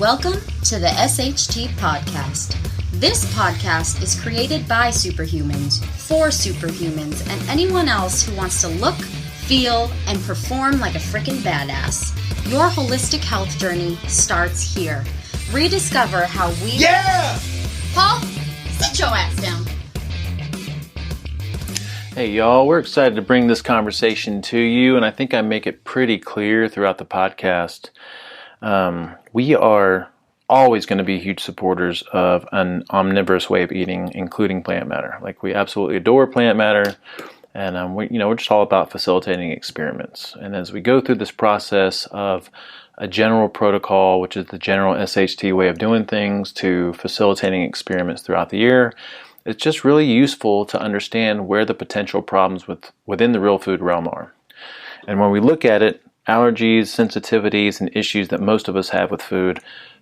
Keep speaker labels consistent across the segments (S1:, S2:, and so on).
S1: Welcome to the SHT podcast. This podcast is created by superhumans, for superhumans, and anyone else who wants to look, feel, and perform like a freaking badass. Your holistic health journey starts here. Rediscover how we...
S2: Yeah!
S1: Paul, sit your ass down.
S3: Hey y'all, we're excited to bring this conversation to you, and I think I make it pretty clear throughout the podcast. We are always going to be huge supporters of an omnivorous way of eating, including plant matter. Like, we absolutely adore plant matter, and we're just all about facilitating experiments. And as we go through this process of a general protocol, which is the general SHT way of doing things, to facilitating experiments throughout the year, it's just really useful to understand where the potential problems within the real food realm are. And when we look at it, allergies, sensitivities, and issues that most of us have with food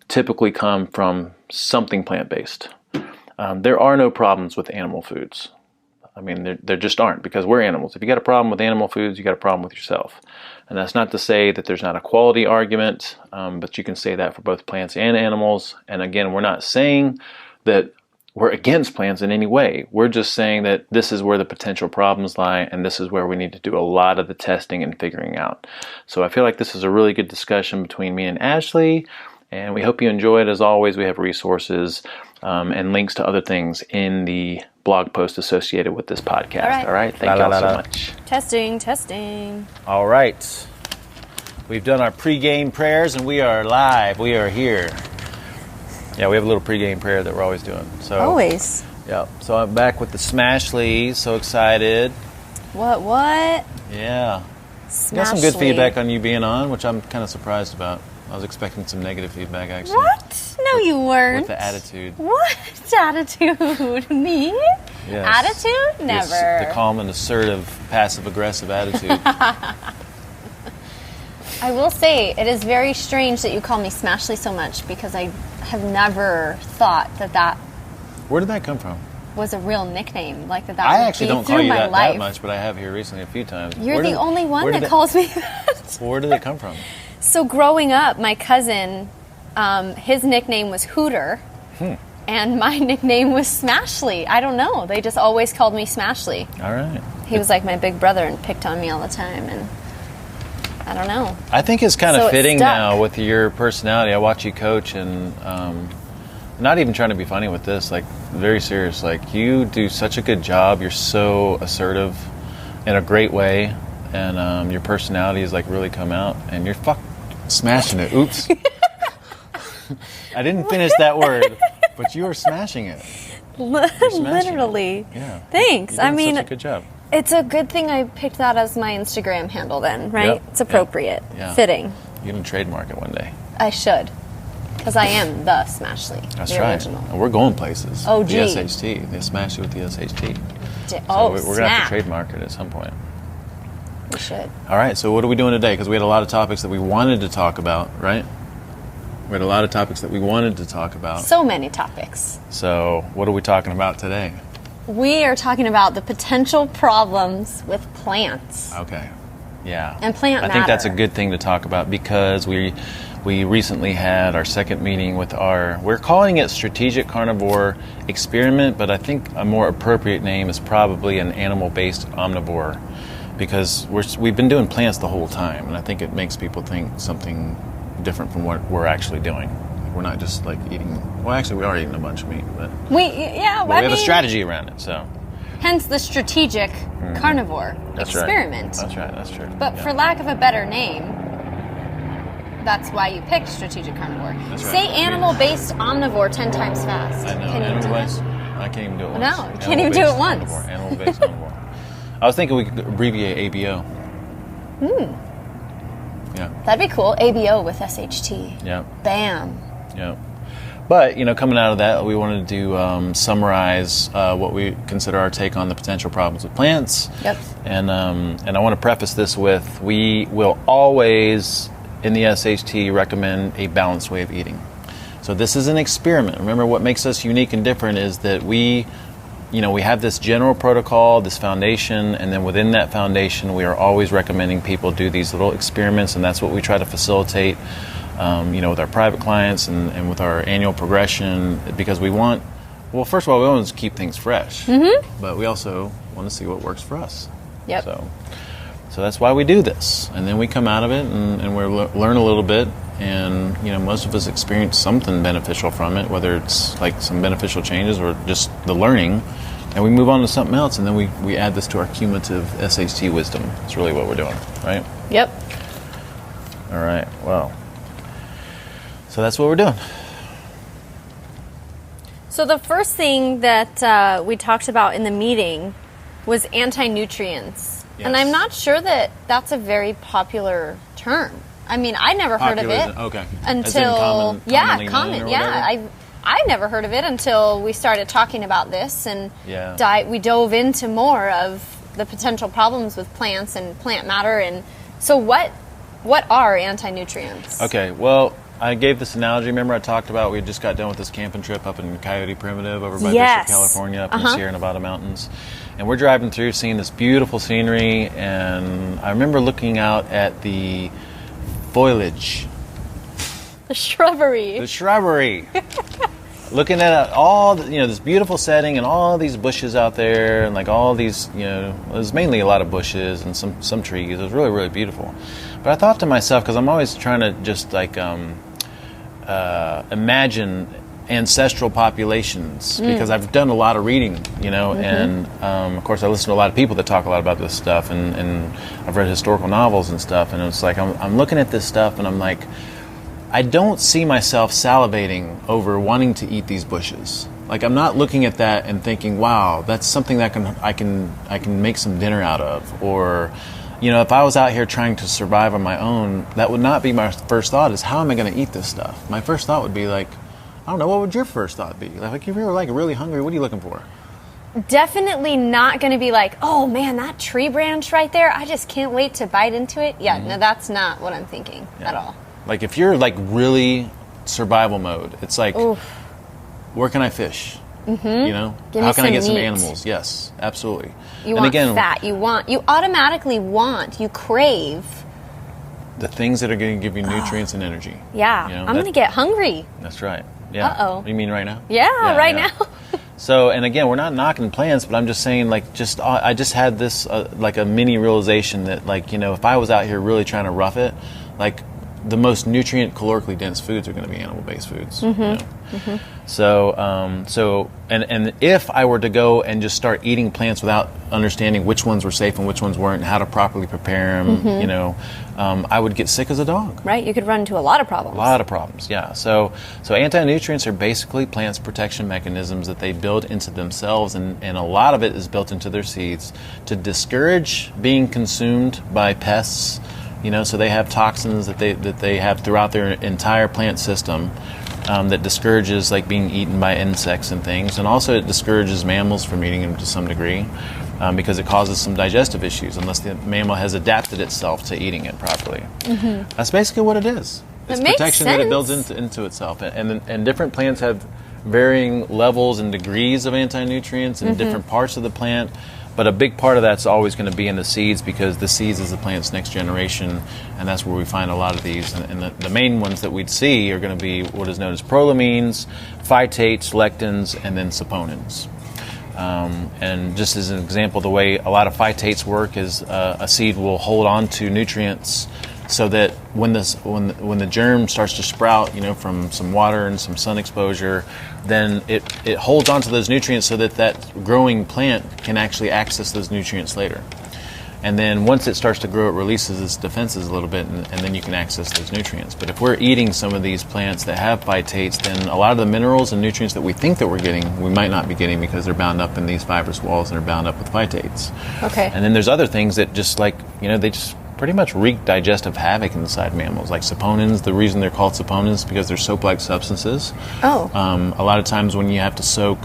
S3: typically come from something plant-based. There are no problems with animal foods. I mean, there just aren't, because we're animals. If you got a problem with animal foods, you got a problem with yourself. And that's not to say that there's not a quality argument, but you can say that for both plants and animals. And again, we're not saying that we're against plants in any way. We're just saying that this is where the potential problems lie, and this is where we need to do a lot of the testing and figuring out. So I feel like this is a really good discussion between me and Ashley, and we hope you enjoy it. As always, we have resources and links to other things in the blog post associated with this podcast. All right? Thank y'all so much.
S4: Testing.
S2: All right. We've done our pregame prayers, and we are live. We are here. Yeah, we have a little pregame prayer that we're always doing. So
S4: Always.
S2: Yeah. So I'm back with the Smashly. So excited.
S4: What?
S2: Yeah.
S4: Smashly.
S2: Got some good feedback on you being on, which I'm kind of surprised about. I was expecting some negative feedback, actually.
S4: What? No, you weren't.
S2: With the attitude.
S4: What attitude? Me?
S2: Yes.
S4: Attitude? Never.
S2: The calm and assertive, passive-aggressive attitude.
S4: I will say, it is very strange that you call me Smashly so much, because I have never thought that
S2: Where did that come from?
S4: was a real nickname. Like that
S2: I
S4: would
S2: actually
S4: be
S2: don't
S4: through
S2: call you
S4: my
S2: that
S4: life.
S2: much, but I have here recently a few times.
S4: You're the only one that calls me that.
S2: Where did it come from?
S4: So growing up, my cousin, his nickname was Hooter, and my nickname was Smashly. I don't know. They just always called me Smashly.
S2: All right.
S4: He was like my big brother and picked on me all the time, and I don't know.
S2: I think it's kind
S4: So
S2: of
S4: it
S2: fitting
S4: stuck.
S2: now with your personality. I watch you coach, and not even trying to be funny with this, like, very serious. Like, you do such a good job. You're so assertive in a great way, and your personality has, like, really come out, and you're smashing it. Oops. I didn't finish that word, but you are smashing it.
S4: Literally.
S2: Yeah.
S4: Thanks.
S2: You're doing
S4: I mean,
S2: such a good job.
S4: it's a good thing I picked that as my Instagram handle then, right?
S2: Yep.
S4: It's appropriate.
S2: Yeah.
S4: Fitting.
S2: You can trademark it one day.
S4: I should. Because I am the Smashly.
S2: That's
S4: the
S2: right.
S4: original.
S2: And we're going places.
S4: Oh,
S2: The
S4: gee.
S2: SHT. They smash you with the SHT. So
S4: Oh,
S2: we're going to have to trademark it at some point.
S4: We should.
S2: All right, so what are we doing today? Because we had a lot of topics that we wanted to talk about, right? We had a lot of topics that we wanted to talk about.
S4: So many topics.
S2: So what are we talking about today?
S4: We are talking about the potential problems with plants.
S2: Okay. Yeah.
S4: And plant
S2: I think that's a
S4: matter.
S2: good thing to talk about, because we recently had our second meeting with we're calling it Strategic Carnivore Experiment, but I think a more appropriate name is probably an animal-based omnivore, because we've been doing plants the whole time, and I think it makes people think something different from what we're actually doing. We're not just like eating, well, actually we are eating a bunch of meat, but
S4: We
S2: we have a strategy around it, so.
S4: Hence the strategic carnivore
S2: That's
S4: experiment.
S2: Right. That's right, that's true.
S4: But
S2: Yeah.
S4: for lack of a better name, that's why you picked strategic carnivore.
S2: That's right.
S4: Say animal-based omnivore 10 times fast.
S2: I know,
S4: Can you do
S2: animal-based,
S4: that?
S2: I can't even do it once.
S4: No, you can't even do it once.
S2: Animal-based omnivore. I was thinking we could abbreviate ABO. Yeah.
S4: That'd be cool. ABO with SHT.
S2: Yeah.
S4: Bam.
S2: Yeah. But, coming out of that, we wanted to summarize what we consider our take on the potential problems with plants.
S4: Yep.
S2: And I want to preface this with, we will always, in the SHT, recommend a balanced way of eating. So this is an experiment. Remember, what makes us unique and different is that we have this general protocol, this foundation, and then within that foundation, we are always recommending people do these little experiments, and that's what we try to facilitate with our private clients and with our annual progression, because we want, well, first of all, we want to keep things fresh, but we also want to see what works for us.
S4: Yep.
S2: So that's why we do this. And then we come out of it and we learn a little bit, and most of us experience something beneficial from it, whether it's like some beneficial changes or just the learning, and we move on to something else, and then we add this to our cumulative SHT wisdom. That's really what we're doing, right?
S4: Yep.
S2: All right, well, so that's what we're doing.
S4: So the first thing that we talked about in the meeting was anti-nutrients.
S2: Yes.
S4: And I'm not sure that that's a very popular term. I mean, I never heard of it.
S2: Okay.
S4: Until
S2: common.
S4: I never heard of it until we started talking about this, and we dove into more of the potential problems with plants and plant matter. And so what are anti-nutrients?
S2: Okay, well, I gave this analogy. Remember I talked about, we just got done with this camping trip up in Coyote Primitive over by Bishop, California, up in the Sierra Nevada mountains. And we're driving through, seeing this beautiful scenery, and I remember looking out at the foliage.
S4: The shrubbery.
S2: Looking at all, this beautiful setting and all these bushes out there, and like all these, it was mainly a lot of bushes and some trees. It was really, really beautiful. But I thought to myself, because I'm always trying to just like imagine ancestral populations, because I've done a lot of reading, and of course I listen to a lot of people that talk a lot about this stuff, and I've read historical novels and stuff, and it's like I'm looking at this stuff and I'm like, I don't see myself salivating over wanting to eat these bushes. Like, I'm not looking at that and thinking, wow, that's something that I can make some dinner out of, or if I was out here trying to survive on my own, that would not be my first thought, is how am I going to eat this stuff? My first thought would be like, I don't know, what would your first thought be? Like, if you were like really hungry, what are you looking for?
S4: Definitely not going to be like, oh man, that tree branch right there, I just can't wait to bite into it. Yeah, no, that's not what I'm thinking at all.
S2: Like, if you're like really survival mode, it's like, where can I fish? How can I get some animals? Yes, absolutely.
S4: You want fat. You automatically crave
S2: the things that are going to give you nutrients and energy.
S4: Yeah, I'm going to get hungry.
S2: That's right. Yeah.
S4: Uh-oh.
S2: You mean right now?
S4: Yeah, right now.
S2: So, and again, we're not knocking plants, but I'm just saying, like, I just had this like a mini realization that, like, if I was out here really trying to rough it, like, the most nutrient calorically dense foods are going to be animal-based foods. So and if I were to go and just start eating plants without understanding which ones were safe and which ones weren't, and how to properly prepare them, I would get sick as a dog.
S4: Right, you could run into a lot of problems.
S2: A lot of problems, yeah. So anti-nutrients are basically plants' protection mechanisms that they build into themselves, and a lot of it is built into their seeds to discourage being consumed by pests. So they have toxins that they have throughout their entire plant system that discourages like being eaten by insects and things, and also it discourages mammals from eating them to some degree because it causes some digestive issues unless the mammal has adapted itself to eating it properly. That's basically what it is. It's protection that it builds into itself, and different plants have varying levels and degrees of anti-nutrients in different parts of the plant. But a big part of that's always going to be in the seeds, because the seeds is the plant's next generation, and that's where we find a lot of these. And the main ones that we'd see are going to be what is known as prolamines, phytates, lectins, and then saponins. And just as an example, the way a lot of phytates work is a seed will hold on to nutrients so that when the germ starts to sprout, from some water and some sun exposure, then it holds on to those nutrients so that growing plant can actually access those nutrients later. And then once it starts to grow, it releases its defenses a little bit, and then you can access those nutrients. But if we're eating some of these plants that have phytates, then a lot of the minerals and nutrients that we think that we're getting, we might not be getting, because they're bound up in these fibrous walls and they're bound up with phytates.
S4: Okay.
S2: And then there's other things that just they just pretty much wreak digestive havoc inside mammals, like saponins. The reason they're called saponins is because they're soap-like substances.
S4: Oh.
S2: A lot of times when you have to soak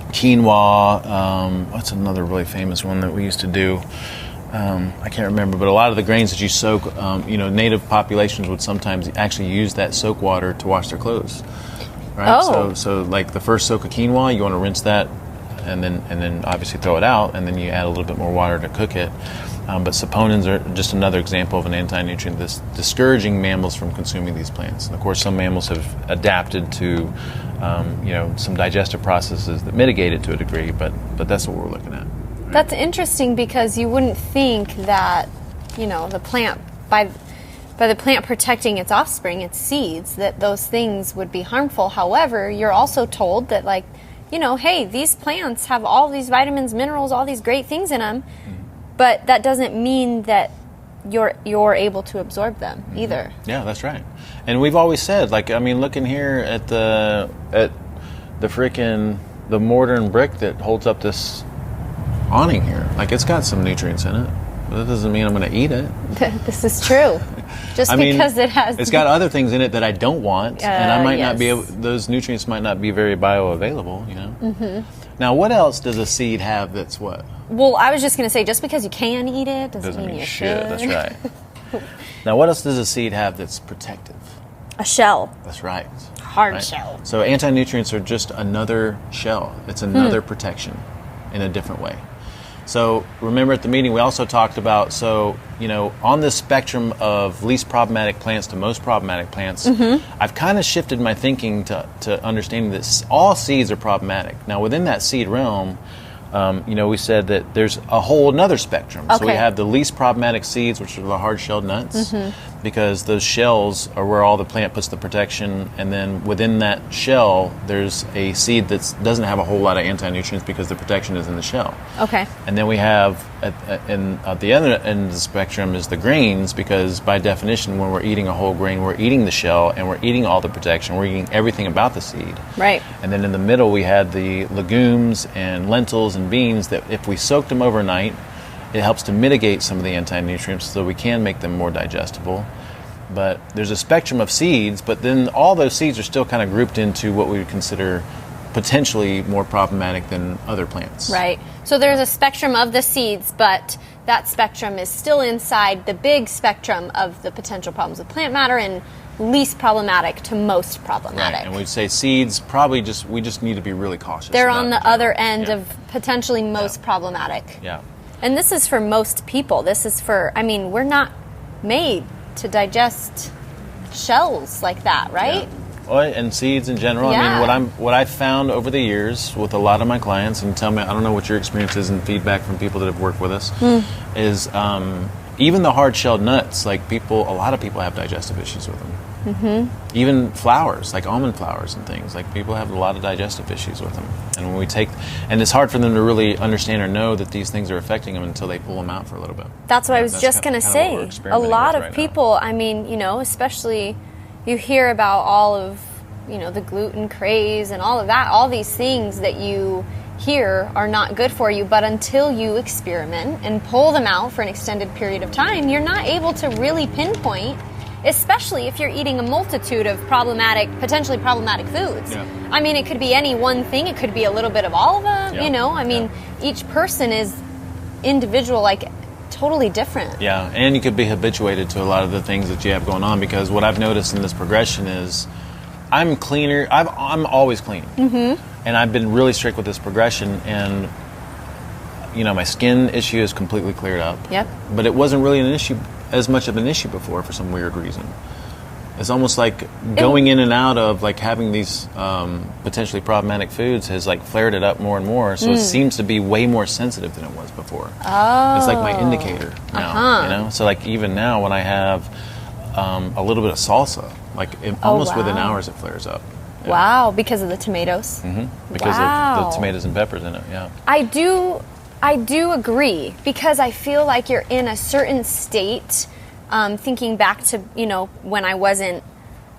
S2: quinoa, what's another really famous one that we used to do? I can't remember, but a lot of the grains that you soak, native populations would sometimes actually use that soak water to wash their clothes. Right?
S4: Oh.
S2: So like the first soak of quinoa, you want to rinse that and then obviously throw it out, and then you add a little bit more water to cook it. But saponins are just another example of an anti-nutrient that's discouraging mammals from consuming these plants. And of course, some mammals have adapted to, some digestive processes that mitigate it to a degree. But that's what we're looking at.
S4: That's interesting because you wouldn't think that, the plant by the plant protecting its offspring, its seeds, that those things would be harmful. However, you're also told that, hey, these plants have all these vitamins, minerals, all these great things in them. But that doesn't mean that you're able to absorb them either.
S2: Yeah, that's right. And we've always said, looking here at the mortar and brick that holds up this awning here, it's got some nutrients in it. But that doesn't mean I'm going to eat it.
S4: This is true. Because it has.
S2: It's got other things in it that I don't want, and I might not be able. Those nutrients might not be very bioavailable. Now, what else does a seed have that's what?
S4: Well, I was just going to say, just because you can eat it doesn't mean you should.
S2: That's right. Now, what else does a seed have that's protective?
S4: A shell.
S2: That's right.
S4: Hard shell.
S2: So anti-nutrients are just another shell. It's another protection in a different way. So remember at the meeting we also talked about, on this spectrum of least problematic plants to most problematic plants, I've kind of shifted my thinking to understanding that all seeds are problematic. Now within that seed realm, we said that there's a whole another spectrum.
S4: Okay.
S2: So we have the least problematic seeds, which are the hard-shelled nuts, because those shells are where all the plant puts the protection, and then within that shell, there's a seed that doesn't have a whole lot of anti-nutrients because the protection is in the shell.
S4: Okay.
S2: And then we have, at the other end of the spectrum is the grains, because by definition, when we're eating a whole grain, we're eating the shell, and we're eating all the protection. We're eating everything about the seed.
S4: Right.
S2: And then in the middle, we had the legumes and lentils and beans that if we soaked them overnight, it helps to mitigate some of the anti-nutrients so we can make them more digestible. But there's a spectrum of seeds, but then all those seeds are still kind of grouped into what we would consider potentially more problematic than other plants.
S4: Right. So there's a spectrum of the seeds, but that spectrum is still inside the big spectrum of the potential problems with plant matter and least problematic to most problematic.
S2: Right. And we'd say seeds probably we just need to be really cautious.
S4: They're on the other end of potentially most problematic.
S2: Yeah.
S4: And this is for most people. This is for, we're not made to digest shells like that, right?
S2: Yeah. Well, and seeds in general.
S4: Yeah.
S2: What I've found over the years with a lot of my clients, and tell me, I don't know what your experience is and feedback from people that have worked with us, is even the hard-shelled nuts, a lot of people have digestive issues with them. Even flowers, like almond flowers and things, people have a lot of digestive issues with them. And when and it's hard for them to really understand or know that these things are affecting them until they pull them out for a little bit.
S4: That's what I was just going to say. A lot of people, especially you hear about all of, the gluten craze and all of that, all these things that you hear are not good for you, but until you experiment and pull them out for an extended period of time, you're not able to really pinpoint, especially if you're eating a multitude of potentially problematic foods.
S2: Yeah.
S4: It could be any one thing. It could be a little bit of all of them, Each person is individual, totally different.
S2: Yeah, and you could be habituated to a lot of the things that you have going on, because what I've noticed in this progression is I'm cleaner. I'm always clean. And I've been really strict with this progression, and my skin issue is completely cleared up.
S4: Yep.
S2: But it wasn't really as much of an issue before for some weird reason. It's almost like going in and out of having these potentially problematic foods has flared it up more and more. So it seems to be way more sensitive than it was before.
S4: Oh.
S2: It's like my indicator now. So even now when I have a little bit of salsa, almost within hours it flares up.
S4: Yeah. Wow, because of the tomatoes.
S2: Because of the tomatoes and peppers in it. Yeah.
S4: I do agree, because I feel like you're in a certain state. Thinking back to, when I was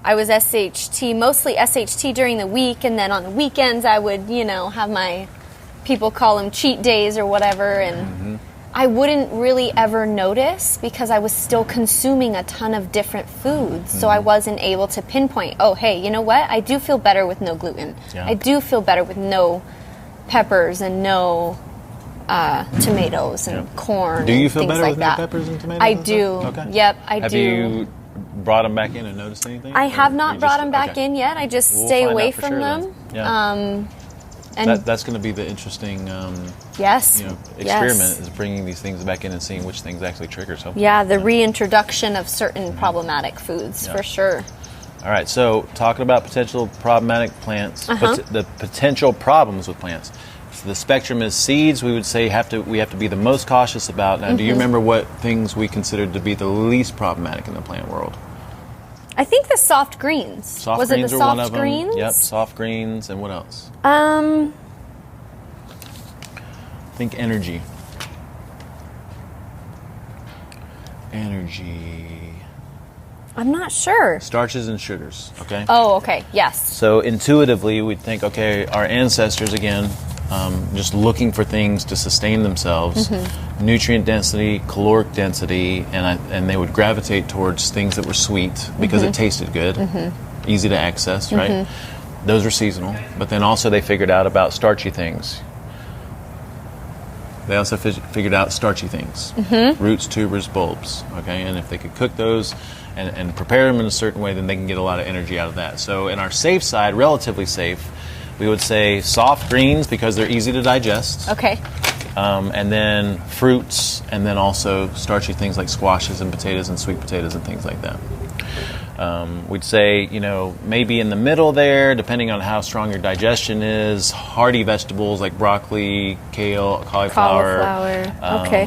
S4: SHT, mostly SHT during the week, and then on the weekends I would, have my, people call them cheat days or whatever, and I wouldn't really ever notice because I was still consuming a ton of different foods, so I wasn't able to pinpoint, oh, hey, you know what? I do feel better with no gluten. Yeah. I do feel better with no peppers and no tomatoes and corn.
S2: Do you feel
S4: better
S2: with no peppers and tomatoes?
S4: I do.
S2: Okay.
S4: Yep, I do.
S2: Have you brought them back in and noticed anything?
S4: I have not brought them back in yet. I just stay away from them.
S2: Yeah. And that's going to be the interesting experiment, is bringing these things back in and seeing which things actually trigger something.
S4: Yeah, the reintroduction of certain problematic foods, for sure.
S2: All right, so talking about potential problematic plants, the potential problems with plants. So the spectrum is seeds, we would say we have to be the most cautious about. Now, do you remember what things we considered to be the least problematic in the plant world?
S4: I think the soft greens.
S2: Soft greens are one of them. Yep, soft greens, and what else? Think energy.
S4: I'm not sure.
S2: Starches and sugars, okay?
S4: Oh, okay, yes.
S2: So intuitively, we'd think, okay, our ancestors, again, just looking for things to sustain themselves, nutrient density, caloric density, and they would gravitate towards things that were sweet because it tasted good, easy to access, right? Those are seasonal. But then also they figured out about starchy things. They also figured out starchy things, roots, tubers, bulbs, okay? And if they could cook those and prepare them in a certain way, then they can get a lot of energy out of that. So in our safe side, relatively safe, we would say soft greens because they're easy to digest.
S4: Okay.
S2: And then fruits, and then also starchy things like squashes and potatoes and sweet potatoes and things like that. We'd say, maybe in the middle there, depending on how strong your digestion is, hearty vegetables like broccoli, kale, cauliflower.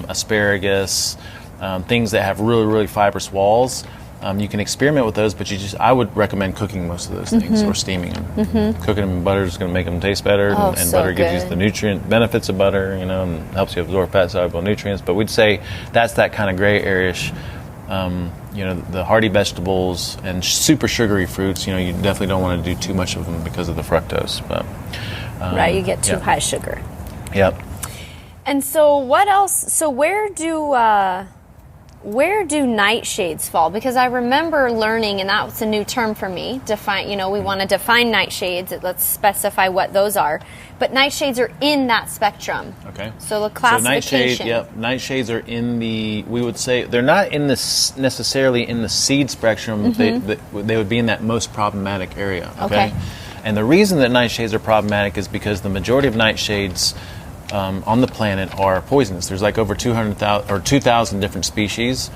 S2: Asparagus, things that have really, really fibrous walls. You can experiment with those, but I would recommend cooking most of those things or steaming them. Cooking them in butter is going to make them taste better, and butter gives you the nutrient benefits of butter, and helps you absorb fat-soluble nutrients. But we'd say that's that kind of gray area-ish. The hearty vegetables and super sugary fruits, you definitely don't want to do too much of them because of the fructose. But
S4: right, you get too high sugar.
S2: Yep.
S4: And so what else? So where do nightshades fall? Because I remember learning, and that's a new term for me, we want to define nightshades. Let's specify what those are. But nightshades are in that spectrum.
S2: Okay.
S4: So the classification.
S2: Nightshades are we would say, they're not necessarily in the seed spectrum. They would be in that most problematic area. Okay. And the reason that nightshades are problematic is because the majority of nightshades on the planet are poisonous. There's like over 200,000 or 2,000 different species,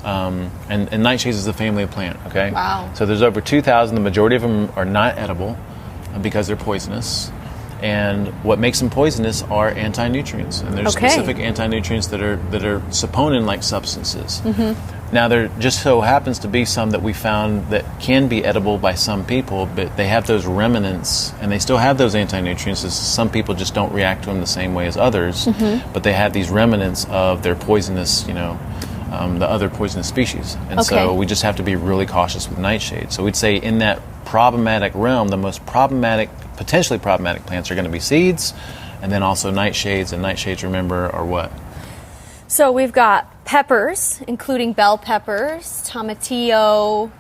S2: and nightshades is a family of plant. Okay.
S4: Wow.
S2: So there's over 2,000. The majority of them are not edible because they're poisonous. And what makes them poisonous are anti-nutrients, and there's specific anti-nutrients that are saponin-like substances. Now, there just so happens to be some that we found that can be edible by some people, but they have those remnants, and they still have those anti-nutrients. Some people just don't react to them the same way as others, but they have these remnants of their poisonous, the other poisonous species. And so we just have to be really cautious with nightshades. So we'd say in that problematic realm, the most potentially problematic plants are going to be seeds, and then also nightshades. And nightshades, remember, are what?
S4: So we've got peppers, including bell peppers, tomatillo,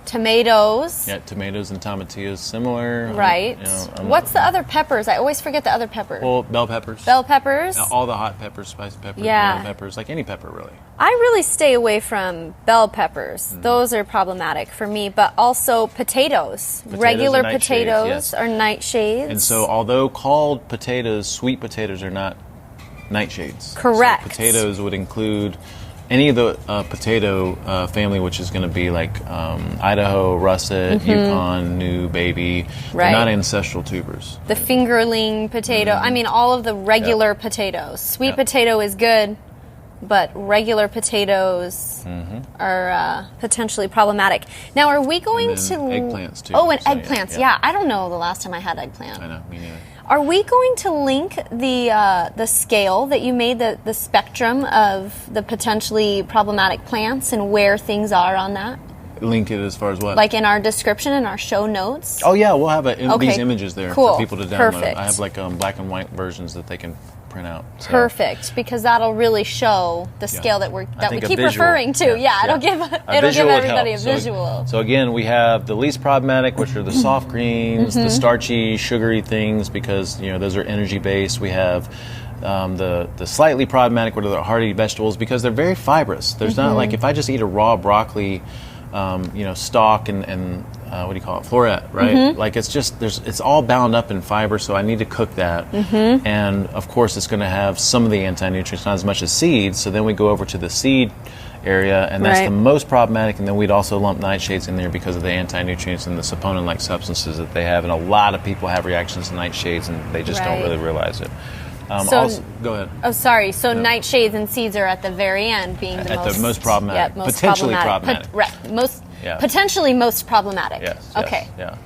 S4: tomatoes.
S2: Yeah, tomatoes and tomatillos similar.
S4: Right. What's the other peppers? I always forget the other peppers.
S2: Well, bell peppers.
S4: Bell peppers.
S2: All the hot peppers, spicy peppers, peppers, like any pepper really.
S4: I really stay away from bell peppers. Those are problematic for me, but also potatoes. Regular potatoes are nightshades.
S2: And so although called potatoes, sweet potatoes are not nightshades.
S4: Correct.
S2: So potatoes would include any of the potato family, which is going to be like Idaho, russet, Yukon, new, baby. They're not ancestral tubers.
S4: The fingerling potato. I mean, all of the regular potatoes. Sweet potato is good, but regular potatoes are potentially problematic. Now, are we going to...
S2: eggplants, too.
S4: Oh, and eggplants. Yeah, I don't know the last time I had eggplant.
S2: I know, me neither.
S4: Are we going to link the scale that you made, the spectrum of the potentially problematic plants and where things are on that?
S2: Link it as far as what?
S4: Like in our description, in our show notes?
S2: Oh, yeah, we'll have these images there for people to download.
S4: Perfect.
S2: I have like black and white versions that they can print out. So.
S4: Perfect, because that'll really show the scale that we keep referring to. It'll give everybody a visual.
S2: So again, we have the least problematic, which are the soft greens, the starchy, sugary things, because those are energy based. We have the slightly problematic, what are the hearty vegetables, because they're very fibrous. There's not like if I just eat a raw broccoli, stalk and what do you call it, floret, right? Like it's all bound up in fiber, so I need to cook that. And of course it's going to have some of the anti-nutrients, not as much as seeds. So then we go over to the seed area, and that's the most problematic. And then we'd also lump nightshades in there because of the anti-nutrients and the saponin-like substances that they have. And a lot of people have reactions to nightshades, and they just don't really realize it. Go ahead.
S4: Oh, sorry. So nightshades and seeds are at the very end, being
S2: the most problematic, potentially problematic.
S4: Potentially most problematic.
S2: Yes.
S4: Okay.
S2: Yeah.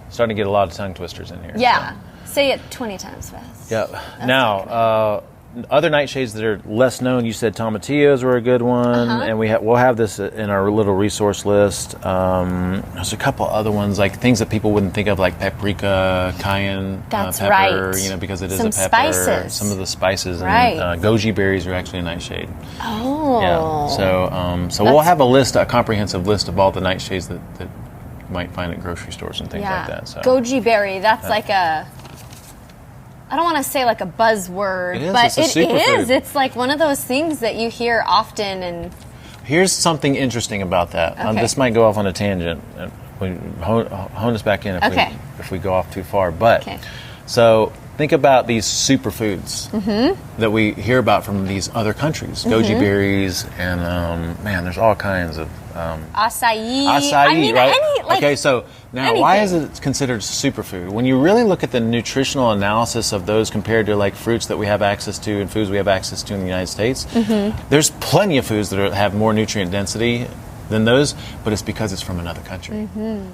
S2: Starting to get a lot of tongue twisters in here.
S4: Yeah. So. Say it 20 times fast.
S2: Yeah. Now, other nightshades that are less known, you said tomatillos were a good one, and we'll have this in our little resource list. There's a couple other ones, like things that people wouldn't think of, like paprika, cayenne pepper, because it is a pepper.
S4: Spices.
S2: Some of the spices. And goji berries are actually a nightshade.
S4: Oh.
S2: Yeah. So we'll have a comprehensive list of all the nightshades that you might find at grocery stores and things like that. So.
S4: Goji berry, that's like I don't want to say like a buzzword, but it is. It's like one of those things that you hear often. And
S2: here's something interesting about that.
S4: Okay.
S2: This might go off on a tangent. We hone us back in if we go off too far. But so think about these superfoods that we hear about from these other countries. Goji berries and there's all kinds of
S4: acai.
S2: I mean,
S4: right?
S2: Okay, so now why is it considered superfood? When you really look at the nutritional analysis of those compared to like fruits that we have access to and foods we have access to in the United States, there's plenty of foods that have more nutrient density than those, but it's because it's from another country.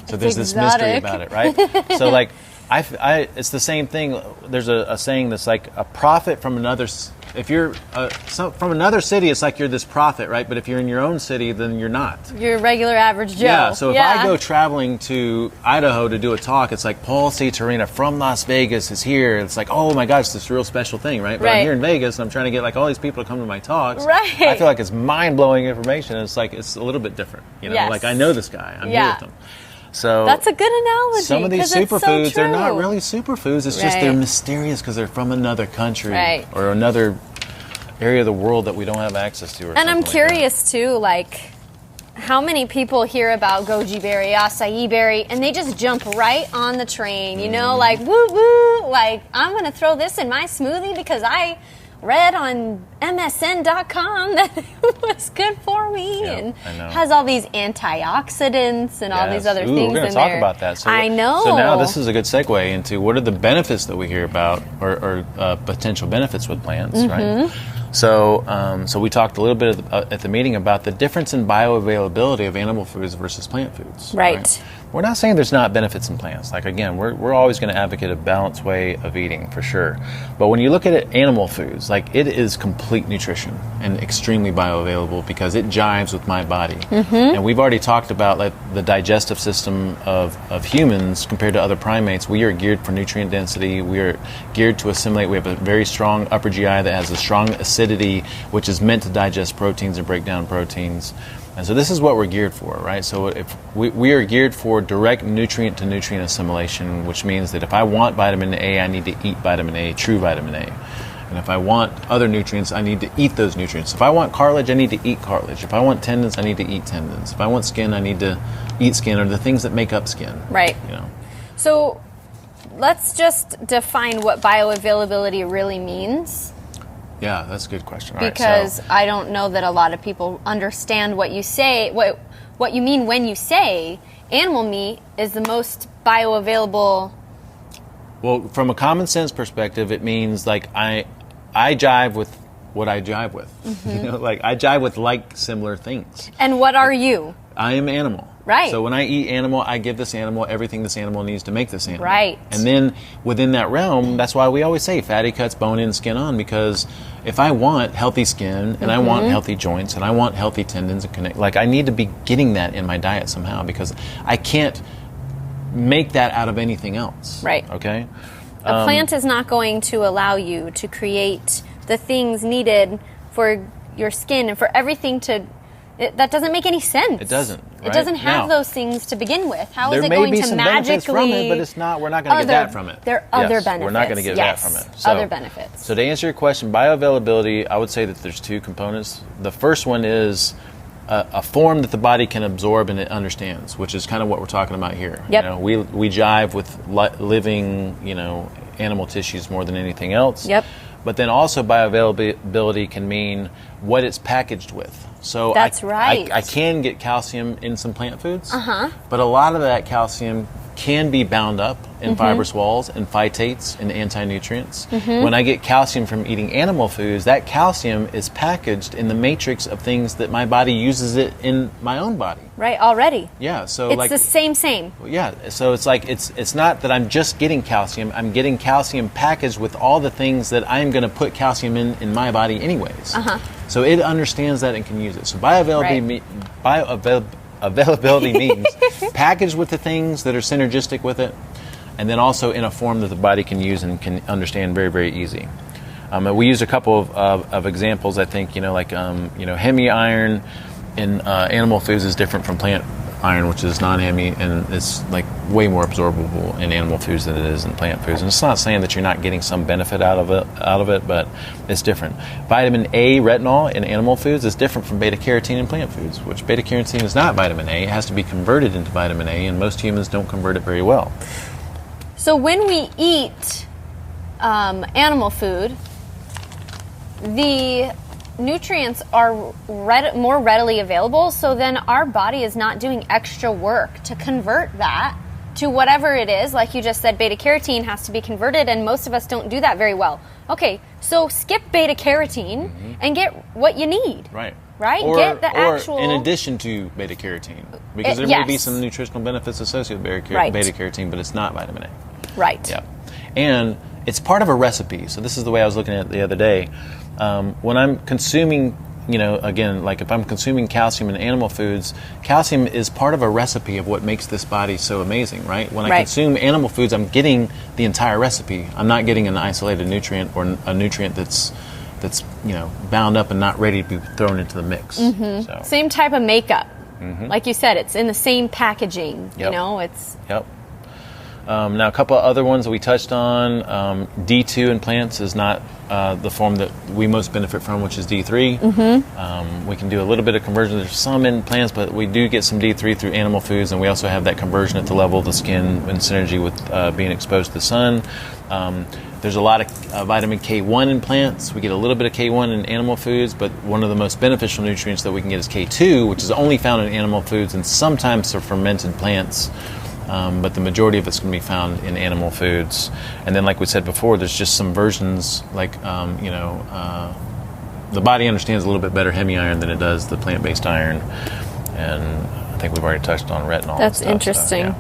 S2: So there's this mystery about it, right? So like, it's the same thing. There's a saying that's like a prophet from another. If you're from another city, it's like you're this prophet, right? But if you're in your own city, then you're not.
S4: You're a regular average Joe.
S2: Yeah. So if I go traveling to Idaho to do a talk, it's like Paul C. Torina from Las Vegas is here. It's like, oh my gosh, this real special thing, right? But I'm here in Vegas, and I'm trying to get like all these people to come to my talks.
S4: Right.
S2: I feel like it's mind-blowing information. It's like it's a little bit different, Like I know this guy. I'm here with him. So
S4: that's a good analogy.
S2: Some of these superfoods are not really superfoods. It's just they're mysterious because they're from another country or another area of the world that we don't have access to.
S4: And I'm curious too, like how many people hear about goji berry, acai berry, and they just jump right on the train. Like woo woo, like I'm going to throw this in my smoothie because I read on MSN.com that it was good for me and has all these antioxidants and all these other things in there. We're going to talk
S2: about that. So,
S4: I know.
S2: So now this is a good segue into what are the benefits that we hear about or potential benefits with plants, right? So we talked a little bit at the meeting about the difference in bioavailability of animal foods versus plant foods.
S4: Right.
S2: We're not saying there's not benefits in plants. Like, again, we're always going to advocate a balanced way of eating, for sure. But when you look at it, animal foods, like, it is complete nutrition and extremely bioavailable because it jives with my body. And we've already talked about like the digestive system of humans compared to other primates. We are geared for nutrient density. We are geared to assimilate. We have a very strong upper GI that has a strong acidity, which is meant to digest proteins and break down proteins. And so this is what we're geared for, right? So if we are geared for direct nutrient-to-nutrient assimilation, which means that if I want vitamin A, I need to eat vitamin A, true vitamin A. And if I want other nutrients, I need to eat those nutrients. If I want cartilage, I need to eat cartilage. If I want tendons, I need to eat tendons. If I want skin, I need to eat skin, or the things that make up skin.
S4: Right. So let's just define what bioavailability really means.
S2: Yeah, that's a good question.
S4: Because I don't know that a lot of people understand what you say, what you mean when you say animal meat is the most bioavailable.
S2: Well, from a common sense perspective, it means like I jive with what I jive with. Like I jive with like similar things.
S4: And what are you?
S2: I am animal.
S4: Right.
S2: So when I eat animal, I give this animal everything this animal needs to make this animal.
S4: Right.
S2: And then within that realm, that's why we always say fatty cuts, bone in, skin on, because if I want healthy skin and I want healthy joints and I want healthy tendons and connect, like I need to be getting that in my diet somehow because I can't make that out of anything else.
S4: Right.
S2: Okay.
S4: A plant is not going to allow you to create the things needed for your skin and for everything to. That doesn't make any sense.
S2: It doesn't. Right?
S4: It doesn't have those things to begin with. How is it going to
S2: magically? There may be some benefits from it, but it's not. We're not going to get that from it.
S4: There are other benefits.
S2: We're not going to get that from it. So,
S4: other benefits.
S2: So to answer your question, bioavailability, I would say that there's two components. The first one is a form that the body can absorb and it understands, which is kind of what we're talking about here.
S4: Yep.
S2: You know, we jive with living, you know, animal tissues more than anything else.
S4: Yep.
S2: But then also bioavailability can mean what it's packaged with. So
S4: That's right.
S2: I can get calcium in some plant foods, but a lot of that calcium can be bound up in fibrous walls and phytates and anti-nutrients. When I get calcium from eating animal foods, that calcium is packaged in the matrix of things that my body uses it in my own body.
S4: Right, already.
S2: Yeah, so
S4: It's
S2: like
S4: the same.
S2: yeah, so it's like it's not that I'm just getting calcium. I'm getting calcium packaged with all the things that I'm going to put calcium in my body anyways. So it understands that and can use it. So bioavailability means packaged with the things that are synergistic with it, and then also in a form that the body can use and can understand very, very easy. We use a couple of examples. I think, you know, like hemi iron in animal foods is different from plant iron, which is non-hemi, and it's like way more absorbable in animal foods than it is in plant foods. And it's not saying that you're not getting some benefit out of it, but it's different. Vitamin A retinol in animal foods is different from beta carotene in plant foods, which beta carotene is not vitamin A. It has to be converted into vitamin A, and most humans don't convert it very well.
S4: So when we eat animal food, the nutrients are more readily available, so then our body is not doing extra work to convert that to whatever it is. Like you just said, beta carotene has to be converted, and most of us don't do that very well. Okay, so skip beta carotene and get what you need.
S2: Right.
S4: Right? Get the actual...
S2: in addition to beta carotene, because there may be some nutritional benefits associated with beta carotene, but it's not vitamin A.
S4: Right.
S2: Yeah. And it's part of a recipe. So this is the way I was looking at it the other day. When I'm consuming, you know, again, like if I'm consuming calcium in animal foods, calcium is part of a recipe of what makes this body so amazing, right? When I consume animal foods, I'm getting the entire recipe. I'm not getting an isolated nutrient or a nutrient that's you know, bound up and not ready to be thrown into the mix. So.
S4: Same type of makeup. Like you said, it's in the same packaging. You know, it's...
S2: Yep. Now, a couple of other ones that we touched on. D2 in plants is not the form that we most benefit from, which is D3. We can do a little bit of conversion. There's some in plants, but we do get some D3 through animal foods, and we also have that conversion at the level of the skin in synergy with being exposed to the sun. There's a lot of vitamin K1 in plants. We get a little bit of K1 in animal foods, but one of the most beneficial nutrients that we can get is K2, which is only found in animal foods and sometimes are fermented plants. But the majority of it's going to be found in animal foods. And then, like we said before, there's just some versions, like, the body understands a little bit better hemi iron than it does the plant-based iron. And I think we've already touched on retinol.
S4: That's interesting.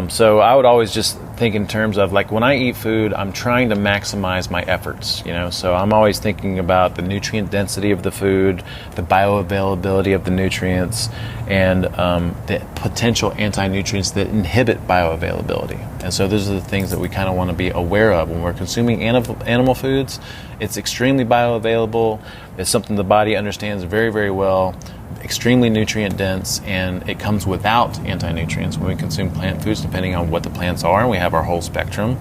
S2: So I would always just think in terms of, like, when I eat food, I'm trying to maximize my efforts, you know. So I'm always thinking about the nutrient density of the food, the bioavailability of the nutrients, and the potential anti-nutrients that inhibit bioavailability. And so those are the things that we kind of want to be aware of when we're consuming animal foods. It's extremely bioavailable. It's something the body understands very, very well. Extremely nutrient dense, and it comes without anti-nutrients when we consume plant foods, depending on what the plants are, and we have our whole spectrum.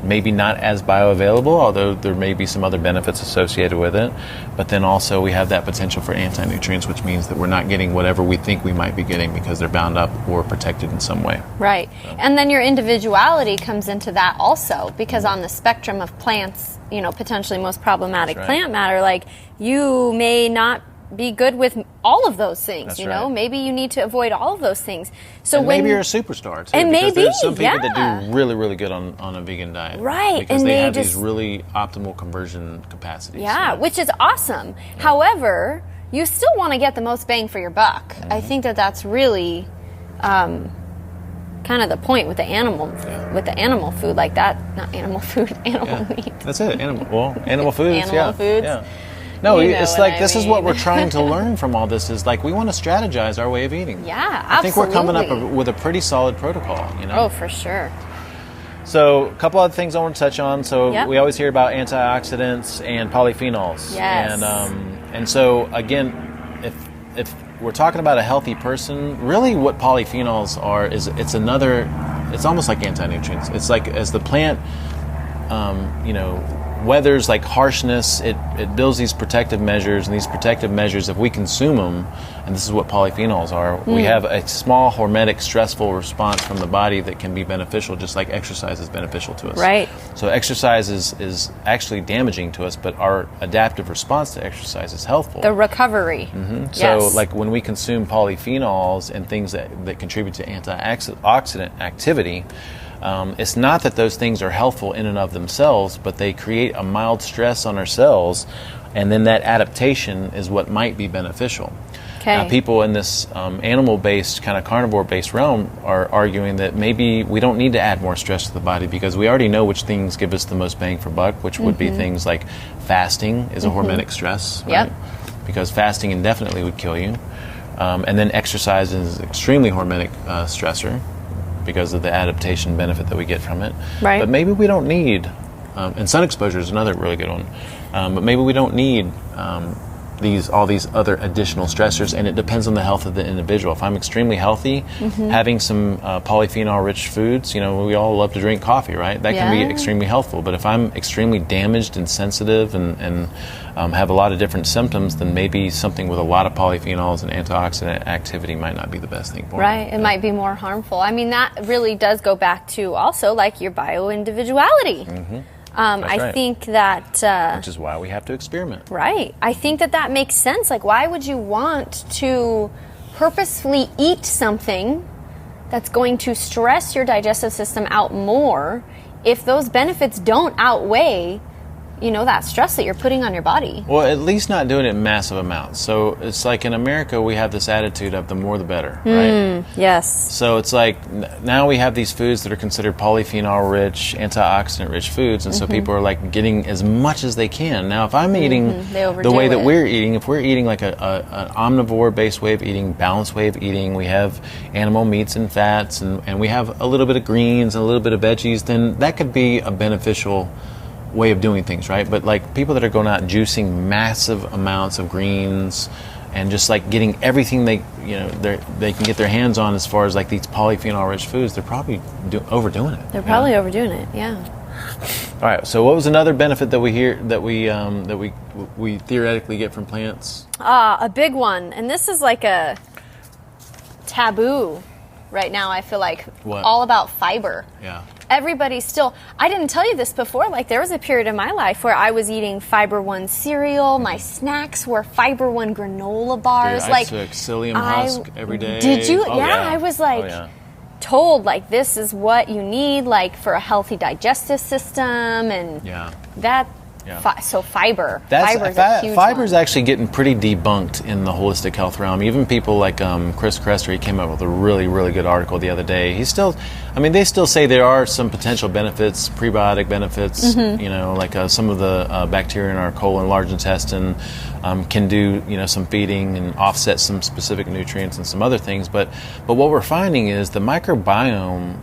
S2: Maybe not as bioavailable, although there may be some other benefits associated with it, but then also we have that potential for anti-nutrients, which means that we're not getting whatever we think we might be getting because they're bound up or protected in some way.
S4: Right. So. And then your individuality comes into that also, because on the spectrum of plants, you know, potentially most problematic plant matter, like you may not be good with all of those things. That's know, maybe you need to avoid all of those things. So
S2: and maybe you're a superstar too.
S4: And
S2: because
S4: maybe
S2: there's some people that do really, really good on a vegan diet,
S4: right?
S2: Because they have these really optimal conversion capacities.
S4: Yeah, which is awesome. Yeah. However, you still want to get the most bang for your buck. I think that's really kind of the point with the animal food like that. Not animal food, animal meat.
S2: That's it. Animal foods.
S4: Animal foods.
S2: Yeah. No, it's like this is what we're trying to learn from all this is like we want to strategize our way of eating.
S4: Yeah, absolutely.
S2: I think we're coming up with a pretty solid protocol, you know.
S4: Oh, for sure.
S2: So a couple other things I want to touch on. So we always hear about antioxidants and polyphenols.
S4: Yes.
S2: And so again, if we're talking about a healthy person, really what polyphenols are is it's almost like anti-nutrients. It's like as the plant, weather's like harshness, it builds these protective measures, and these protective measures, if we consume them, and this is what polyphenols are, we have a small hormetic stressful response from the body that can be beneficial, just like exercise is beneficial to us.
S4: Right.
S2: So exercise is actually damaging to us, but our adaptive response to exercise is healthful.
S4: The recovery.
S2: Mm-hmm. So like when we consume polyphenols and things that contribute to antioxidant activity, it's not that those things are healthful in and of themselves, but they create a mild stress on our cells, and then that adaptation is what might be beneficial.
S4: Okay.
S2: Now, people in this animal-based, kind of carnivore-based realm are arguing that maybe we don't need to add more stress to the body because we already know which things give us the most bang for buck, which would be things like fasting is a hormetic stress, right?
S4: Yep.
S2: Because fasting indefinitely would kill you. And then exercise is an extremely hormetic stressor because of the adaptation benefit that we get from it.
S4: Right.
S2: But maybe we don't need, and sun exposure is another really good one, but maybe we don't need all these other additional stressors, and it depends on the health of the individual. If I'm extremely healthy, having some polyphenol-rich foods, we all love to drink coffee, right? That can be extremely healthful. But if I'm extremely damaged and sensitive and have a lot of different symptoms, then maybe something with a lot of polyphenols and antioxidant activity might not be the best thing for me.
S4: Right, it might be more harmful. I mean, that really does go back to also like your bio-individuality. I think that...
S2: which is why we have to experiment.
S4: Right. I think that makes sense. Like, why would you want to purposefully eat something that's going to stress your digestive system out more if those benefits don't outweigh that stress that you're putting on your body?
S2: Well, at least not doing it in massive amounts. So it's like in America, we have this attitude of the more the better, right?
S4: Yes.
S2: So it's like now we have these foods that are considered polyphenol-rich, antioxidant-rich foods, and so people are like getting as much as they can. Now, if I'm eating the way that we're eating, if we're eating like an omnivore-based way of eating, balanced way of eating, we have animal meats and fats, and we have a little bit of greens and a little bit of veggies, then that could be a beneficial way of doing things, right? But like people that are going out juicing massive amounts of greens and just like getting everything they can get their hands on as far as like these polyphenol-rich foods, they're probably overdoing it.
S4: They're probably overdoing it. Yeah.
S2: All right. So what was another benefit that we theoretically get from plants?
S4: A big one, and this is like a taboo right now. I feel like all about fiber.
S2: Yeah.
S4: Everybody's still, I didn't tell you this before, like there was a period in my life where I was eating Fiber One cereal, my snacks were Fiber One granola bars.
S2: Dude, I took psyllium husk every day.
S4: Did you? Oh, yeah, I was like told like this is what you need like for a healthy digestive system and that. Yeah. So fiber. Fiber's a huge
S2: Fiber's
S4: one.
S2: actually getting pretty debunked in the holistic health realm. Even people like Chris Krester, he came up with a really, really good article the other day. They still say there are some potential benefits, prebiotic benefits, like some of the bacteria in our colon, large intestine, can do, some feeding and offset some specific nutrients and some other things. But what we're finding is the microbiome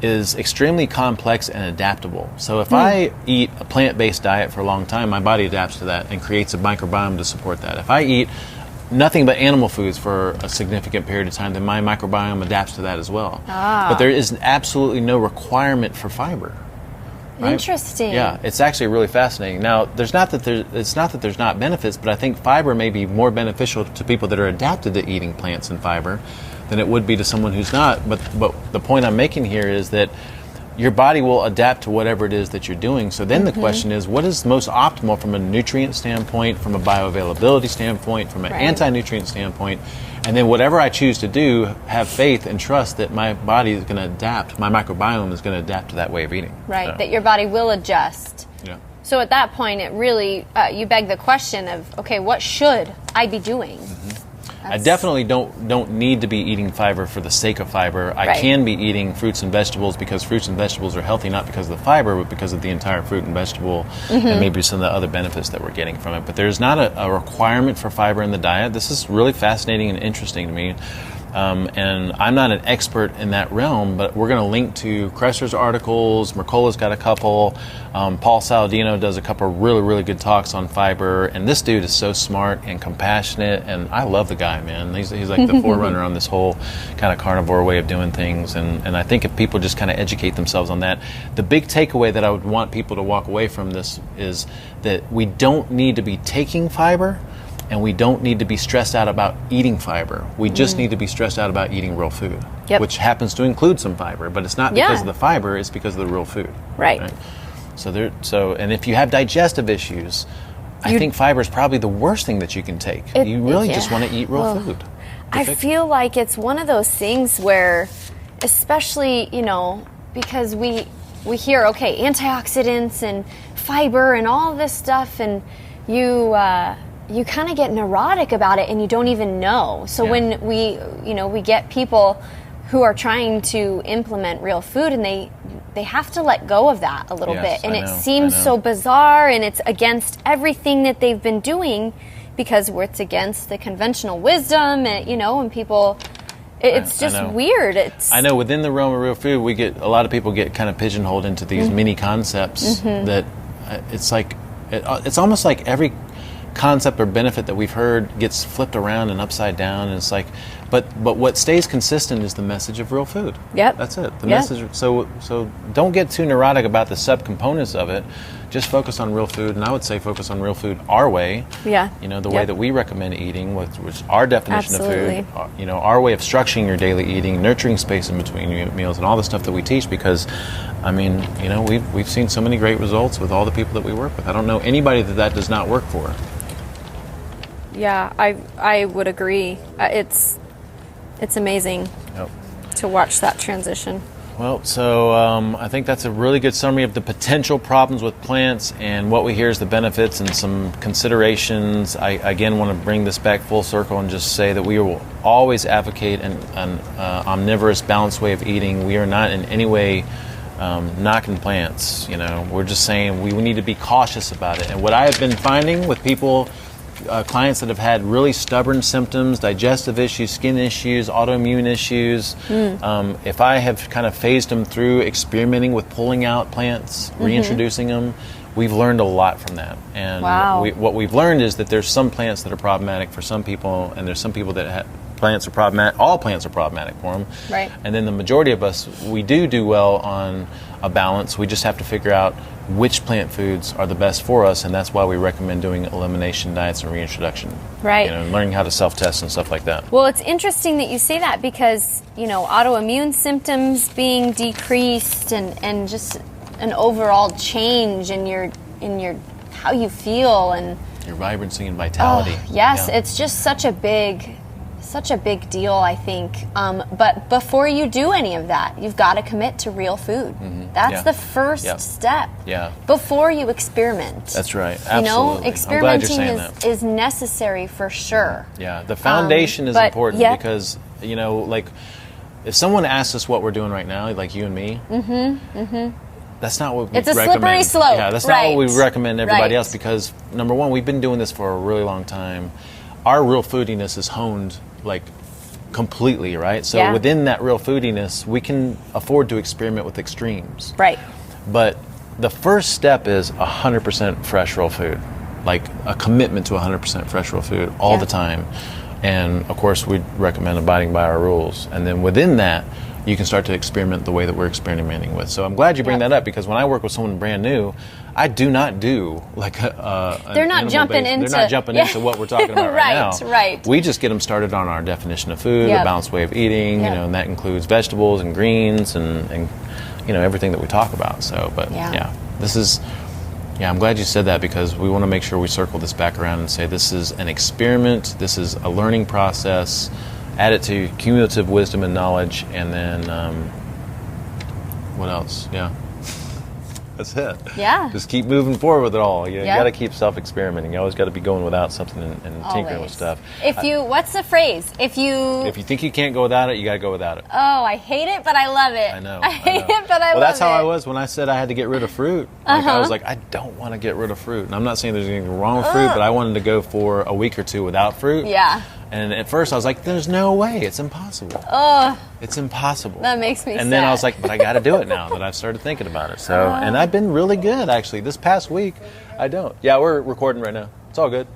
S2: is extremely complex and adaptable. So if I eat a plant-based diet for a long time, my body adapts to that and creates a microbiome to support that. If I eat nothing but animal foods for a significant period of time, then my microbiome adapts to that as well. But there is absolutely no requirement for fiber. Right?
S4: Interesting.
S2: Yeah, it's actually really fascinating. Now, it's not that there's not benefits, but I think fiber may be more beneficial to people that are adapted to eating plants and fiber than it would be to someone who's not. But the point I'm making here is that your body will adapt to whatever it is that you're doing. So then the question is, what is most optimal from a nutrient standpoint, from a bioavailability standpoint, from an anti-nutrient standpoint? And then whatever I choose to do, have faith and trust that my body is going to adapt, my microbiome is going to adapt to that way of eating.
S4: Right, that your body will adjust.
S2: Yeah.
S4: So at that point, it really, you beg the question of, okay, what should I be doing?
S2: I definitely don't need to be eating fiber for the sake of fiber. I can be eating fruits and vegetables because fruits and vegetables are healthy, not because of the fiber, but because of the entire fruit and vegetable and maybe some of the other benefits that we're getting from it. But there's not a requirement for fiber in the diet. This is really fascinating and interesting to me. And I'm not an expert in that realm, but we're going to link to Kresser's articles. Mercola's got a couple. Paul Saladino does a couple of really, really good talks on fiber. And this dude is so smart and compassionate, and I love the guy, man. He's like the forerunner on this whole kind of carnivore way of doing things. And I think if people just kind of educate themselves on that, the big takeaway that I would want people to walk away from this is that we don't need to be taking fiber, and we don't need to be stressed out about eating fiber. We just need to be stressed out about eating real food, which happens to include some fiber, but it's not because of the fiber, it's because of the real food.
S4: Right.
S2: And if you have digestive issues, I think fiber is probably the worst thing that you can take. You really just want to eat real food.
S4: I feel like it's one of those things where, especially, because we hear, okay, antioxidants and fiber and all this stuff, and you kind of get neurotic about it and you don't even know. So when we get people who are trying to implement real food, and they have to let go of that a little bit. And it seems so bizarre, and it's against everything that they've been doing, because it's against the conventional wisdom, and and people, it's just weird.
S2: I know within the realm of real food, a lot of people get kind of pigeonholed into these mini concepts that it's like, it's almost like every concept or benefit that we've heard gets flipped around and upside down, and it's like, but what stays consistent is the message of real food.
S4: Yep.
S2: That's it. The message. So don't get too neurotic about the subcomponents of it. Just focus on real food, and I would say focus on real food our way.
S4: Yeah.
S2: The way that we recommend eating, which is our definition of food. Our way of structuring your daily eating, nurturing space in between meals, and all the stuff that we teach. Because, we've seen so many great results with all the people that we work with. I don't know anybody that does not work for.
S4: Yeah, I would agree. It's amazing to watch that transition.
S2: Well, so I think that's a really good summary of the potential problems with plants, and what we hear is the benefits and some considerations. I again want to bring this back full circle and just say that we will always advocate an omnivorous, balanced way of eating. We are not in any way knocking plants. We're just saying we need to be cautious about it. And what I have been finding with people, clients that have had really stubborn symptoms, digestive issues, skin issues, autoimmune issues, if I have kind of phased them through experimenting with pulling out plants, reintroducing them, we've learned a lot from that. And what we've learned is that there's some plants that are problematic for some people, and there's some people that plants are problematic. All plants are problematic for them.
S4: Right.
S2: And then the majority of us, we do well on a balance. We just have to figure out which plant foods are the best for us, and that's why we recommend doing elimination diets and reintroduction.
S4: Right.
S2: Learning how to self-test and stuff like that.
S4: Well, it's interesting that you say that, because, autoimmune symptoms being decreased, and just an overall change in your how you feel and
S2: your vibrancy and vitality.
S4: It's just such a big deal, I think. But before you do any of that, you've got to commit to real food. That's the first step.
S2: Yeah.
S4: Before you experiment.
S2: That's right. Absolutely.
S4: Experimenting is necessary for sure.
S2: Yeah. The foundation is important because, if someone asks us what we're doing right now, like you and me, that's not what we recommend.
S4: It's a slippery slope.
S2: Yeah, that's not what we recommend everybody else, because, number one, we've been doing this for a really long time. Our real foodiness is honed completely, right? So within that real foodiness, we can afford to experiment with extremes.
S4: Right.
S2: But the first step is 100% fresh real food, like a commitment to 100% fresh real food all the time. And of course, we recommend abiding by our rules. And then within that, you can start to experiment the way that we're experimenting with. So I'm glad you bring that up, because when I work with someone brand new, I do not do
S4: they're not jumping
S2: into what we're talking about right now.
S4: Right.
S2: We just get them started on our definition of food, a balanced way of eating, and that includes vegetables and greens and everything that we talk about. So, but this is. Yeah, I'm glad you said that, because we want to make sure we circle this back around and say this is an experiment, this is a learning process, add it to cumulative wisdom and knowledge, and then what else? Yeah. That's it.
S4: Yeah.
S2: Just keep moving forward with it all. You got to keep self-experimenting. You always got to be going without something and tinkering with stuff.
S4: What's the phrase? If you
S2: think you can't go without it, you got to go without it.
S4: Oh, I hate it, but I love it.
S2: I know.
S4: I hate it, but I love it.
S2: Well, that's how I was when I said I had to get rid of fruit. I was like, I don't want to get rid of fruit. And I'm not saying there's anything wrong with fruit, but I wanted to go for a week or two without fruit.
S4: Yeah.
S2: And at first I was like, there's no way. It's impossible. It's impossible.
S4: That makes me sad.
S2: And then I was like, but I got to do it now that I've started thinking about it. So, and I've been really good, actually. This past week, I don't. Yeah, we're recording right now. It's all good.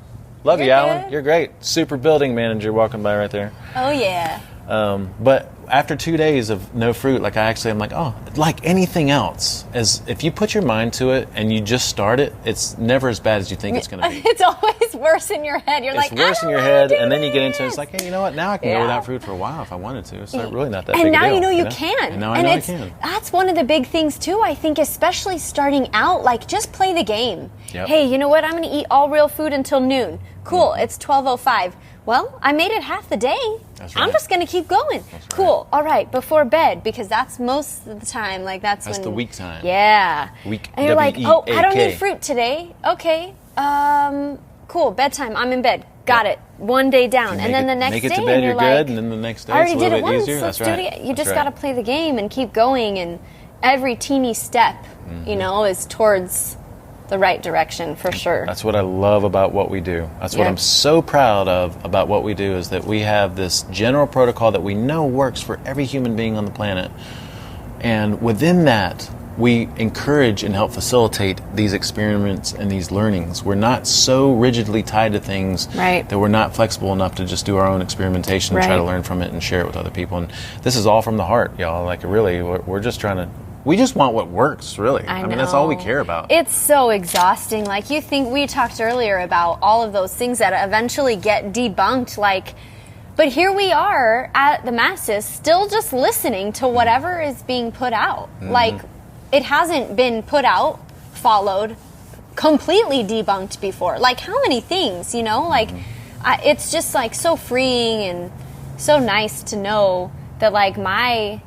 S2: Love you, Alan. You're great. Super building manager walking by right there.
S4: Oh, yeah.
S2: But after 2 days of no fruit, like I'm like, oh, like anything else, as if you put your mind to it and you just start it, it's never as bad as you think it's going to be.
S4: It's always worse in your head. It's
S2: worse in your head, and then you get into it. It's like, hey, you know what? Now I can go without fruit for a while if I wanted to. It's not really not that big a deal.
S4: And now you know you can.
S2: And now I know I can.
S4: That's one of the big things too. I think, especially starting out, like just play the game.
S2: Yep.
S4: Hey, you know what? I'm going to eat all real food until noon. Cool. Mm-hmm. It's 12:05. Well, I made it half the day.
S2: That's right.
S4: I'm just going to keep going.
S2: That's
S4: cool.
S2: Right.
S4: All right. Before bed, because that's most of the time. Like that's when
S2: the weak time.
S4: Yeah.
S2: Weak.
S4: And you're like, oh, I don't need fruit today. Okay. Cool. Bedtime. I'm in bed. Got it. One day down, and then the next day,
S2: make it to bed, you're
S4: like,
S2: good, and then the next day
S4: I
S2: it's a
S4: already
S2: little
S4: did it
S2: bit
S4: once.
S2: easier.
S4: Let's
S2: That's right.
S4: do it again. You just got to play the game and keep going, and every teeny step, is towards the right direction for sure.
S2: That's what I love about what we do. That's what I'm so proud of about what we do, is that we have this general protocol that we know works for every human being on the planet. And within that, we encourage and help facilitate these experiments and these learnings. We're not so rigidly tied to things that we're not flexible enough to just do our own experimentation and try to learn from it and share it with other people. And this is all from the heart, y'all. Like, really, we're just trying to... We just want what works, really. I mean, that's all we care about.
S4: It's so exhausting. Like, you think, we talked earlier about all of those things that eventually get debunked, like, but here we are at the masses still just listening to whatever is being put out. Like, it hasn't been put out, followed, completely debunked before. Like, how many things, like, it's just like so freeing and so nice to know that, like, my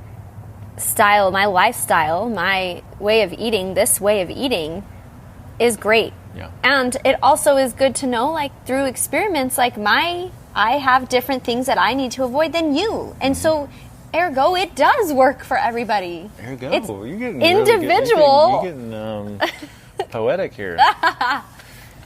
S4: style, my lifestyle, my way of eating, this way of eating is great.
S2: Yeah.
S4: And it also is good to know, like, through experiments, like, I have different things that I need to avoid than you. And so, ergo, it does work for everybody.
S2: Ergo,
S4: it's
S2: you're getting
S4: individual.
S2: You're getting poetic here.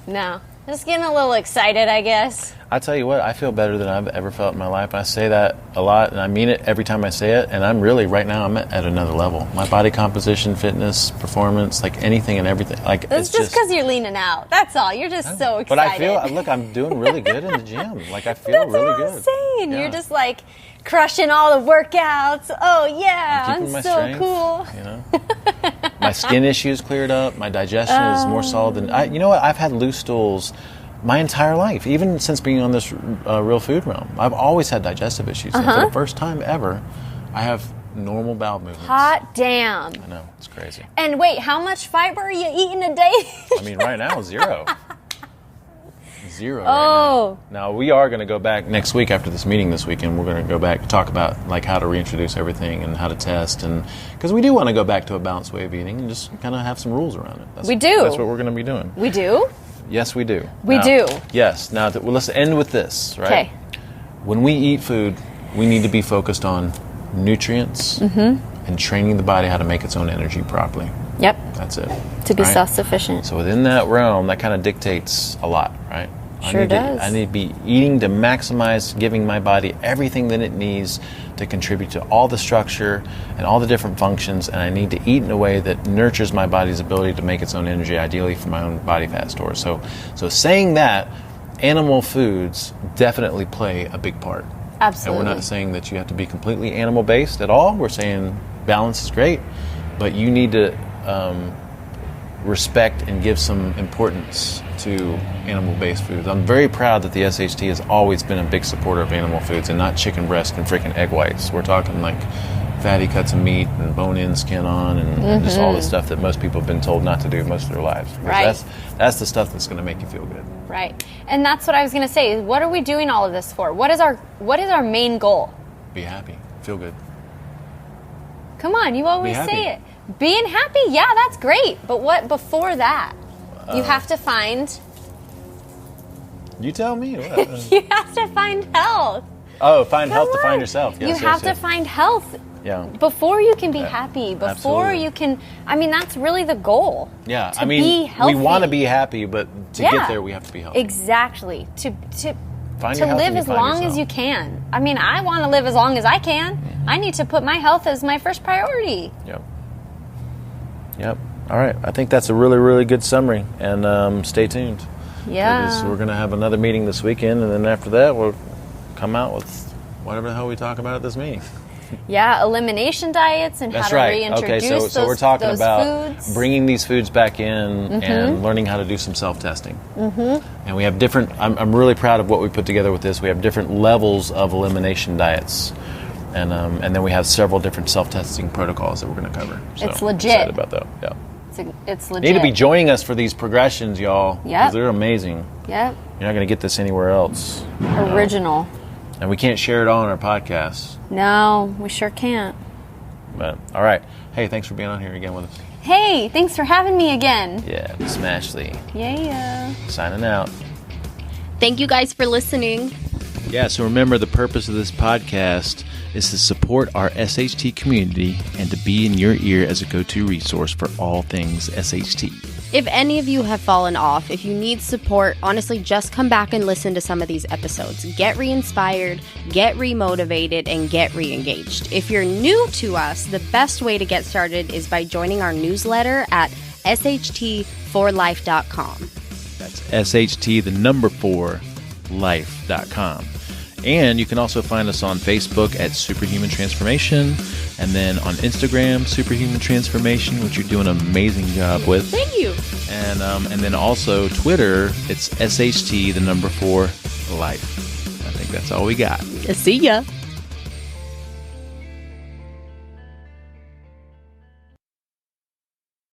S4: No. Just getting a little excited, I guess.
S2: I tell you what, I feel better than I've ever felt in my life. I say that a lot, and I mean it every time I say it. And I'm really, right now, I'm at another level. My body composition, fitness, performance, like anything and everything. Like,
S4: it's just because you're leaning out. That's all. You're just so excited.
S2: But I feel, look, I'm doing really good in the gym. Like, I feel really good.
S4: That's what I'm saying. Yeah. You're just like crushing all the workouts. Oh, yeah. I'm so
S2: strength,
S4: cool.
S2: My skin issues cleared up. My digestion is more solid than... you know what? I've had loose stools my entire life, even since being on this real food realm. I've always had digestive issues. And for the first time ever, I have normal bowel movements.
S4: Hot damn.
S2: I know. It's crazy.
S4: And wait, how much fiber are you eating a day?
S2: I mean, right now, 0. 0 right now. Now, we are going to go back next week after this meeting this weekend. We're going to go back and talk about, like, how to reintroduce everything and how to test. And because we do want to go back to a balanced way of eating and just kind of have some rules around it.
S4: We do.
S2: That's what we're going to be doing.
S4: We do?
S2: Yes, we do.
S4: We do.
S2: Yes. Now, let's end with this, right?
S4: Okay.
S2: When we eat food, we need to be focused on nutrients and training the body how to make its own energy properly.
S4: Yep.
S2: That's it.
S4: To be self-sufficient.
S2: So within that realm, that kind of dictates a lot, right?
S4: Sure does.
S2: I need to be eating to maximize giving my body everything that it needs to contribute to all the structure and all the different functions, and I need to eat in a way that nurtures my body's ability to make its own energy, ideally from my own body fat stores. So saying that, animal foods definitely play a big part.
S4: Absolutely.
S2: And we're not saying that you have to be completely animal-based at all. We're saying balance is great, but you need to respect and give some importance to animal-based foods. I'm very proud that the SHT has always been a big supporter of animal foods and not chicken breast and freaking egg whites. We're talking like fatty cuts of meat and bone-in, skin on, and just all the stuff that most people have been told not to do most of their lives.
S4: Right.
S2: That's the stuff that's going to make you feel good.
S4: Right. And that's what I was going to say. What are we doing all of this for? What is our main goal?
S2: Be happy. Feel good.
S4: Come on, you always say it. Being happy, yeah, that's great. But what before that? You have to find...
S2: You tell me. What?
S4: You have to find health.
S2: Oh, find health to find yourself. Yes,
S4: you have to find health.
S2: Yeah.
S4: Before you can be happy. Before you can... I mean, that's really the goal.
S2: Yeah.
S4: To be healthy.
S2: We want to be happy, but to get there, we have to be healthy.
S4: Exactly. to live as long as you can. I mean, I want to live as long as I can. I need to put my health as my first priority.
S3: Yep. All right. I think that's a really, really good summary. And stay tuned.
S4: Yeah.
S3: We're going to have another meeting this weekend, and then after that, we'll come out with whatever the hell we talk about at this meeting.
S4: Yeah, elimination diets and how to reintroduce those
S3: so we're talking about
S4: foods.
S3: Bringing these foods back in and learning how to do some self-testing. And we have different, I'm really proud of what we put together with this. We have different levels of elimination diets. And then we have several different self-testing protocols that we're going to cover. So
S4: it's legit.
S3: I'm excited about that. Yeah.
S4: It's legit.
S3: You need to be joining us for these progressions, y'all.
S4: Yeah.
S3: They're amazing.
S4: Yep.
S3: You're not going to get this anywhere else.
S4: Original.
S3: And we can't share it all on our podcast.
S4: No, we sure can't.
S3: But, all right. Hey, thanks for being on here again with us.
S4: Hey, thanks for having me again.
S3: Yeah, Smash Lee.
S4: Yeah.
S3: Signing out.
S1: Thank you guys for listening.
S3: Yeah, so remember, the purpose of this podcast is to support our SHT community and to be in your ear as a go-to resource for all things SHT.
S1: If any of you have fallen off, if you need support, honestly, just come back and listen to some of these episodes. Get re-inspired, get re-motivated, and get re-engaged. If you're new to us, the best way to get started is by joining our newsletter at sht4life.com.
S3: That's sht4life.com. And you can also find us on Facebook at Superhuman Transformation, and then on Instagram, Superhuman Transformation, which you're doing an amazing job with.
S1: Thank you.
S3: And then also Twitter, it's SHT4Life. I think that's all we got.
S1: See ya.